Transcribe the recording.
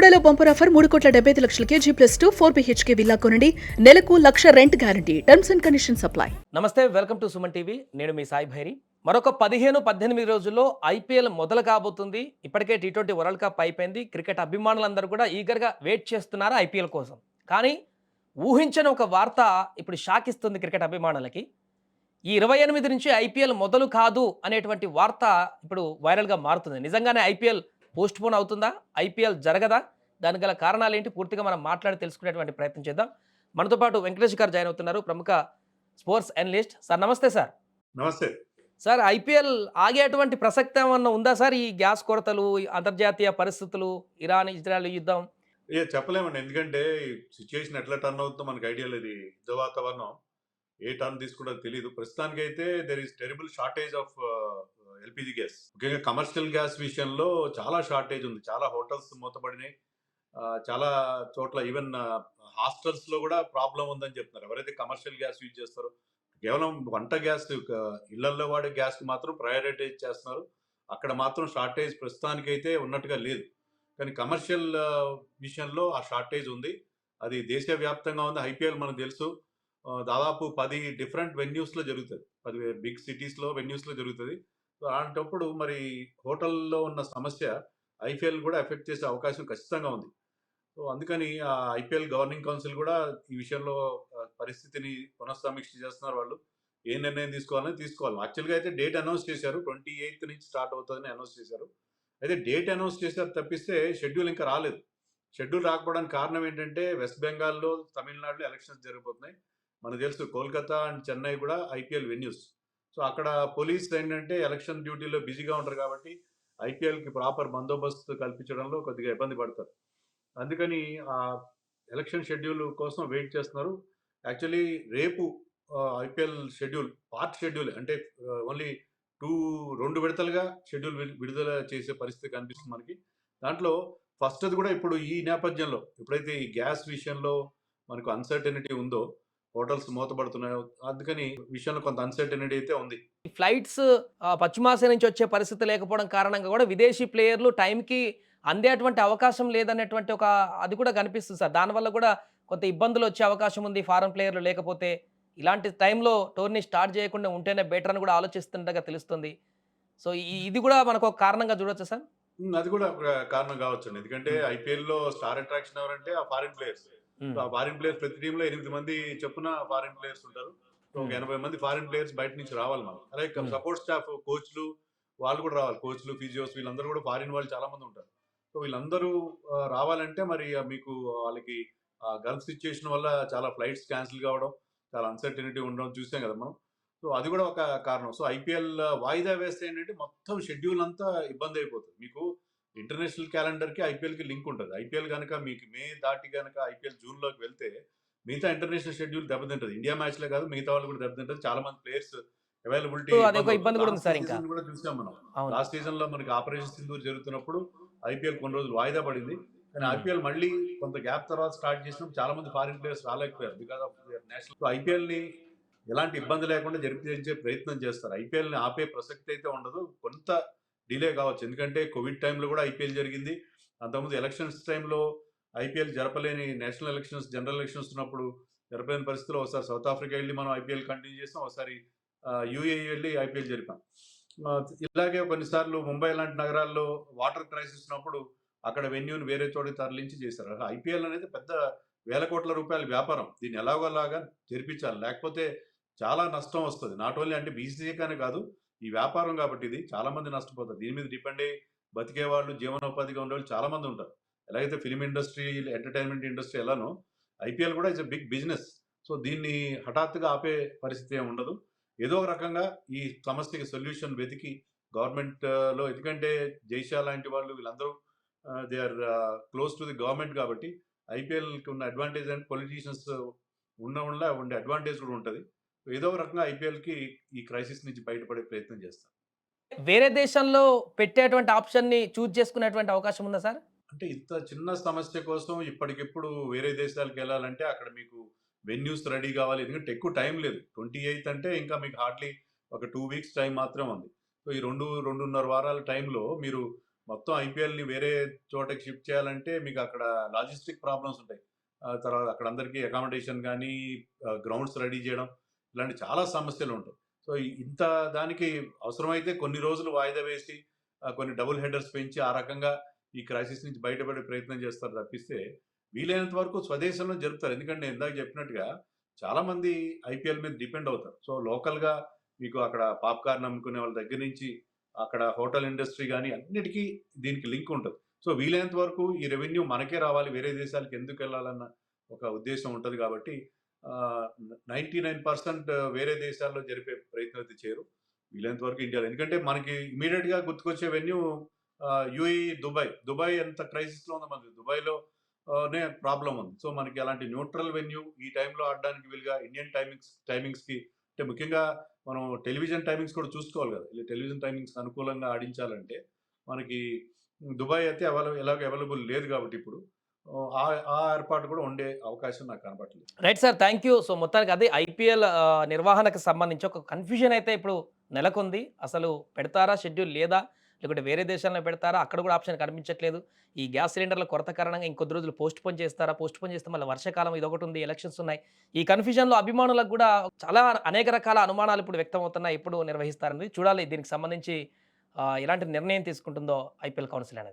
బెల్లంకొండలో bumper offer 3,75,00,000 G+2 4 BHK villa కొనండి. నెలకు 1,00,000 rent guarantee. Terms and conditions apply. నమస్తే, welcome to Suman TV. నేను మీ సాయి భైరి. మరొక 15-18 రోజుల్లో ఐపీఎల్ మొదలు కాబోతుంది. ఇప్పటికే టీ20 వరల్డ్ కప్ అయిపోయింది. క్రికెట్ అభిమానులందరూ కూడా ఈగర్గా వెయిట్ చేస్తున్నారు ఐపీఎల్ కోసం. కానీ ఊహించని ఒక వార్త ఇప్పుడు షాక్ ఇస్తుంది క్రికెట్ అభిమానులకి. ఈ 28 నుంచి ఐపీఎల్ మొదలు కాదు అనేటువంటి వార్త ఇప్పుడు వైరల్గా మారుతుంది. నిజంగానే ఐపీఎల్ పోస్ట్ పోన్ అవుతుందా? ఐపీఎల్ జరగదా? దానికి గల కారణాలు ఏంటి? పూర్తిగా మనం మాట్లాడి తెలుసుకునేటువంటి ప్రయత్నం చేద్దాం. మనతో పాటు వెంకటేష్ గారు జాయిన్ అవుతున్నారు, ప్రముఖ స్పోర్ట్స్ అనలిస్ట్. సార్ నమస్తే. సార్ నమస్తే సార్, ఐపీఎల్ ఆగేటువంటి ప్రసక్తి ఏమన్నా ఉందా సార్? ఈ గ్యాస్ కొరతలు, అంతర్జాతీయ పరిస్థితులు, ఇజ్రాయెల్ యుద్ధం. చెప్పలేమండి. ఎందుకంటే సిచ్యుయేషన్ ఎట్లా టర్న్ అవుతుందో మనకు ఐడియా లేదు. యుద్ధ వాతావరణం ఏ టర్న్ తీసుకుంటో తెలియదు. ప్రస్తుతానికి అయితే there is terrible shortage of LPG gas. ముఖ్యంగా కమర్షియల్ గ్యాస్ విషయంలో చాలా షార్టేజ్ ఉంది. చాలా హోటల్స్ మూతపడినాయి. చాలా చోట్ల ఈవెన్ హాస్టల్స్ లో కూడా ప్రాబ్లం ఉందని చెప్తున్నారు. ఎవరైతే కమర్షియల్ గ్యాస్ యూజ్ చేస్తారో, కేవలం వంట గ్యాస్ ఇళ్లలో వాడే గ్యాస్ కి మాత్రం ప్రయారిటైజ్ చేస్తున్నారు. అక్కడ మాత్రం షార్టేజ్ ప్రస్తుతానికి అయితే ఉన్నట్టుగా లేదు. కానీ కమర్షియల్ విషయంలో ఆ షార్టేజ్ ఉంది. అది దేశవ్యాప్తంగా ఉంది. ఐపీఎల్ మనకు తెలుసు, దాదాపు 10 డిఫరెంట్ వెన్యూస్ లో జరుగుతుంది. 10 బిగ్ సిటీస్ లో వెన్యూస్ లో జరుగుతుంది. సో అలాంటప్పుడు మరి హోటల్లో ఉన్న సమస్య ఐపీఎల్ కూడా ఎఫెక్ట్ చేసే అవకాశం ఖచ్చితంగా ఉంది. సో అందుకని ఆ ఐపీఎల్ గవర్నింగ్ కౌన్సిల్ కూడా ఈ విషయంలో పరిస్థితిని పునఃసమీక్ష చేస్తున్నారు. వాళ్ళు ఏ నిర్ణయం తీసుకోవాలి. యాక్చువల్గా అయితే డేట్ అనౌన్స్ చేశారు, 28 నుంచి స్టార్ట్ అవుతుందని అనౌన్స్ చేశారు. అయితే డేట్ అనౌన్స్ చేశారు తప్పిస్తే షెడ్యూల్ ఇంకా రాలేదు. షెడ్యూల్ రాకపోవడానికి కారణం ఏంటంటే వెస్ట్ బెంగాల్లో, తమిళనాడులో ఎలక్షన్స్ జరగబోతున్నాయి. మనకు తెలుసు కోల్కతా అండ్ చెన్నై కూడా ఐపీఎల్ వెన్యూస్. సో అక్కడ పోలీస్ ఏంటంటే ఎలక్షన్ డ్యూటీలో బిజీగా ఉంటారు కాబట్టి ఐపీఎల్కి ప్రాపర్ బందోబస్తు కల్పించడంలో కొద్దిగా ఇబ్బంది పడతారు. అందుకని ఆ ఎలక్షన్ షెడ్యూల్ కోసం వెయిట్ చేస్తున్నారు. యాక్చువల్లీ రేపు ఐపీఎల్ షెడ్యూల్ పార్ట్ షెడ్యూల్ అంటే ఓన్లీ 2 విడతలుగా షెడ్యూల్ విడుదల చేసే పరిస్థితి కనిపిస్తుంది మనకి. దాంట్లో ఫస్ట్ అది కూడా ఇప్పుడు ఈ నేపథ్యంలో ఎప్పుడైతే ఈ గ్యాస్ విషయంలో మనకు అన్సర్టనిటీ ఉందో, హోటల్స్ మూతపడుతున్నాయో, అందుకని విషయంలో కొంత అన్సర్టనిటీ అయితే ఉంది. ఫ్లైట్స్ పశ్చిమాసియా నుంచి వచ్చే పరిస్థితి లేకపోవడం కారణంగా కూడా విదేశీ ప్లేయర్లు టైంకి అందేటువంటి అవకాశం లేదనేటువంటి ఒక అది కూడా కనిపిస్తుంది సార్. దానివల్ల కూడా కొంత ఇబ్బందులు వచ్చే అవకాశం ఉంది. ఫారెన్ ప్లేయర్లు లేకపోతే ఇలాంటి టైంలో టోర్నీ స్టార్ట్ చేయకుండా ఉంటేనే బెటర్ అని కూడా ఆలోచిస్తుండగా తెలుస్తుంది. సో ఇది కూడా మనకు ఒక కారణంగా చూడొచ్చా సార్? అది కూడా ఒక కారణం కావచ్చు. ఎందుకంటే ఐపీఎల్ లో స్టార్ అట్రాక్షన్ ఎవరంటే ఆ ఫారిన్ ప్లేయర్స్. ఆ ఫారిన్ ప్లేయర్స్ ప్రతి టీంలో 8 మంది చొప్పున ఫారిన్ ప్లేయర్స్ ఉంటారు. ఒక 80 మంది ఫారిన్ ప్లేయర్స్ బయట నుంచి రావాలి మనం. అలాగే సపోర్ట్ స్టాఫ్, కోచ్లు వాళ్ళు కూడా రావాలి. కోచ్లు, ఫిజియోస్ వీళ్ళందరూ కూడా ఫారిన్ వాళ్ళు చాలా మంది ఉంటారు. సో వీళ్ళందరూ రావాలంటే మరి మీకు వాళ్ళకి గల్ఫ్ సిచ్యుయేషన్ వల్ల చాలా ఫ్లైట్స్ క్యాన్సిల్ కావడం, చాలా అన్సర్టనిటీ ఉండడం చూసాం కదా మనం. సో అది కూడా ఒక కారణం. సో ఐపీఎల్ వాయిదా వేస్తే ఏంటంటే మొత్తం షెడ్యూల్ అంతా ఇబ్బంది అయిపోతుంది. మీకు ఇంటర్నేషనల్ క్యాలెండర్కి ఐపీఎల్కి లింక్ ఉంటుంది. ఐపీఎల్ కనుక మీకు మే దాటి కనుక ఐపీఎల్ జూన్లోకి వెళ్తే మిగతా ఇంటర్నేషనల్ షెడ్యూల్ దెబ్బతింటుంది. ఇండియా మ్యాచ్లే కాదు మిగతా వాళ్ళు కూడా దెబ్బతింటుంది. చాలా మంది ప్లేయర్స్ అవైలబిలిటీ కూడా చూసాం మనం. లాస్ట్ సీజన్ లో మనకి ఆపరేషన్ సింధూర్ జరుగుతున్నప్పుడు ఐపీఎల్ కొన్ని రోజులు వాయిదా పడింది. కానీ ఐపీఎల్ మళ్ళీ కొంత గ్యాప్ తర్వాత స్టార్ట్ చేసినప్పుడు చాలా మంది ఫారిన్ ప్లేయర్స్ రాలేకపోయారు బికాస్ ఆఫ్ నేషనల్. ఐపీఎల్ ని ఎలాంటి ఇబ్బంది లేకుండా జరిపించే ప్రయత్నం చేస్తారు. ఐపీఎల్ ని ఆపే ప్రసక్తి అయితే ఉండదు. కొంత డిలే కావచ్చు, ఎందుకంటే కోవిడ్ టైంలో కూడా ఐపీఎల్ జరిగింది. అంతకుముందు ఎలక్షన్స్ టైంలో ఐపీఎల్ జరపలేని, నేషనల్ ఎలక్షన్స్, జనరల్ ఎలక్షన్స్ ఉన్నప్పుడు జరపలేని పరిస్థితిలో ఒకసారి సౌత్ ఆఫ్రికా వెళ్ళి మనం ఐపీఎల్ కంటిన్యూ చేస్తాం, ఒకసారి యూఏఈ వెళ్ళి ఐపీఎల్ జరిపాం. ఇలాగే కొన్నిసార్లు ముంబై లాంటి నగరాల్లో వాటర్ క్రైసిస్ ఉన్నప్పుడు అక్కడ వెన్యూని వేరే చోటికి తరలించి చేశారు. ఐపీఎల్ అనేది పెద్ద వేల కోట్ల రూపాయల వ్యాపారం. దీన్ని ఎలాగోలాగా జరిపించాలి, లేకపోతే చాలా నష్టం వస్తుంది. నాట్ ఓన్లీ అంటే బీసీసీకానే కాదు, ఈ వ్యాపారం కాబట్టి ఇది చాలా మంది నష్టపోతారు. దీని మీద డిపెండ్ అయ్యి బతికే వాళ్ళు, జీవనోపాధిగా ఉండేవాళ్ళు చాలా మంది ఉంటారు. ఎలాగైతే ఫిలిం ఇండస్ట్రీ, ఎంటర్టైన్మెంట్ ఇండస్ట్రీ ఎలానో ఐపీఎల్ కూడా it's a big business. So దీన్ని హఠాత్తుగా ఆపే పరిస్థితి ఏమి ఉండదు. ఏదో ఒక రకంగా ఈ సమస్యకి సొల్యూషన్ వెతికి గవర్నమెంట్ లో, ఎందుకంటే జైషా లాంటి వాళ్ళు వీళ్ళందరూ they are close to the government కాబట్టి ఐపీఎల్కి ఉన్న అడ్వాంటేజ్ అంటే పొలిటీషియన్స్ ఉండే అడ్వాంటేజ్ కూడా ఉంటుంది. ఏదో ఒక రకంగా ఐపీఎల్కి ఈ క్రైసిస్ నుంచి బయటపడే ప్రయత్నం చేస్తారు. వేరే దేశంలో పెట్టేటువంటి ఆప్షన్ని చూజ్ చేసుకునేటువంటి అవకాశం ఉందా సార్? అంటే ఇంత చిన్న సమస్య కోసం ఇప్పటికిప్పుడు వేరే దేశాలకు వెళ్ళాలంటే అక్కడ మీకు వెన్యూస్ రెడీ కావాలి. ఎందుకంటే ఎక్కువ టైం లేదు. 28 అంటే ఇంకా మీకు హార్డ్లీ ఒక 2 వీక్స్ టైం మాత్రం ఉంది. సో ఈ 2-2.5 వారాల టైంలో మీరు మొత్తం ఐపీఎల్ని వేరే చోటకి షిఫ్ట్ చేయాలంటే మీకు అక్కడ లాజిస్టిక్ ప్రాబ్లమ్స్ ఉంటాయి. తర్వాత అక్కడ అందరికీ అకామిడేషన్ కానీ, గ్రౌండ్స్ రెడీ చేయడం, ఇలాంటి చాలా సమస్యలు ఉంటాయి. సో ఇంత దానికి అవసరమైతే కొన్ని రోజులు వాయిదా వేసి కొన్ని డబుల్ హెడర్స్ పెంచి ఆ రకంగా ఈ క్రైసిస్ నుంచి బయటపడే ప్రయత్నం చేస్తారు తప్పిస్తే వీలైనంత వరకు స్వదేశంలో జరుపుతారు. ఎందుకంటే నేను ఇందాక చెప్పినట్టుగా చాలా మంది ఐపీఎల్ మీద డిపెండ్ అవుతారు. సో లోకల్గా మీకు అక్కడ పాప్కార్న్ అమ్ముకునే వాళ్ళ దగ్గర నుంచి అక్కడ హోటల్ ఇండస్ట్రీ కానీ అన్నిటికీ దీనికి లింక్ ఉంటుంది. సో వీలైనంత వరకు ఈ రెవెన్యూ మనకే రావాలి, వేరే దేశాలకు ఎందుకు వెళ్ళాలన్న ఒక ఉద్దేశం ఉంటుంది. కాబట్టి 99% వేరే దేశాల్లో జరిపే ప్రయత్నం అయితే చేయరు, వీలైనంత వరకు ఇండియాలో. ఎందుకంటే మనకి ఇమీడియట్గా గుర్తుకొచ్చే వెన్యూ యూఏఈ, దుబాయ్ ఎంత క్రైసిస్లో ఉందో మనకి దుబాయ్లో నే ప్రాబ్లం ఉంది. సో మనకి అలాంటి న్యూట్రల్ వెన్యూ ఈ టైంలో ఆడడానికి వీలుగా ఇండియన్ టైమింగ్స్కి అంటే ముఖ్యంగా మనం టెలివిజన్ టైమింగ్స్ కూడా చూసుకోవాలి కదా. ఇలా టెలివిజన్ టైమింగ్స్ అనుకూలంగా ఆడించాలంటే మనకి దుబాయ్ అయితే ఎలాగో అవైలబుల్ లేదు కాబట్టి ఇప్పుడు ఆ ఏర్పాటు కూడా ఉండే అవకాశం నాకు కనపడలేదు. Right sir, thank you. So మొత్తానికి అదే ఐపీఎల్ నిర్వహణకు సంబంధించి ఒక కన్ఫ్యూజన్ అయితే ఇప్పుడు నెలకొంది. అసలు పెడతారా షెడ్యూల్ లేదా, లేకుంటే వేరే దేశాల్లో పెడతారా, అక్కడ కూడా ఆప్షన్ కనిపించట్లేదు. ఈ గ్యాస్ సిలిండర్ల కొరత కారణంగా ఇంకొద్ది రోజులు పోస్ట్ పోన్ చేస్తారా, పోస్ట్ పోన్ చేస్తే మళ్ళీ వర్షాకాలం ఇదొకటి ఉంది, ఎలక్షన్స్ ఉన్నాయి. ఈ కన్ఫ్యూజన్లో అభిమానులకు కూడా చాలా అనేక రకాల అనుమానాలు ఇప్పుడు వ్యక్తం అవుతున్నాయి. ఎప్పుడు నిర్వహిస్తారనేది చూడాలి. దీనికి సంబంధించి ఎలాంటి నిర్ణయం తీసుకుంటుందో ఐపీఎల్ కౌన్సిల్ అనేది.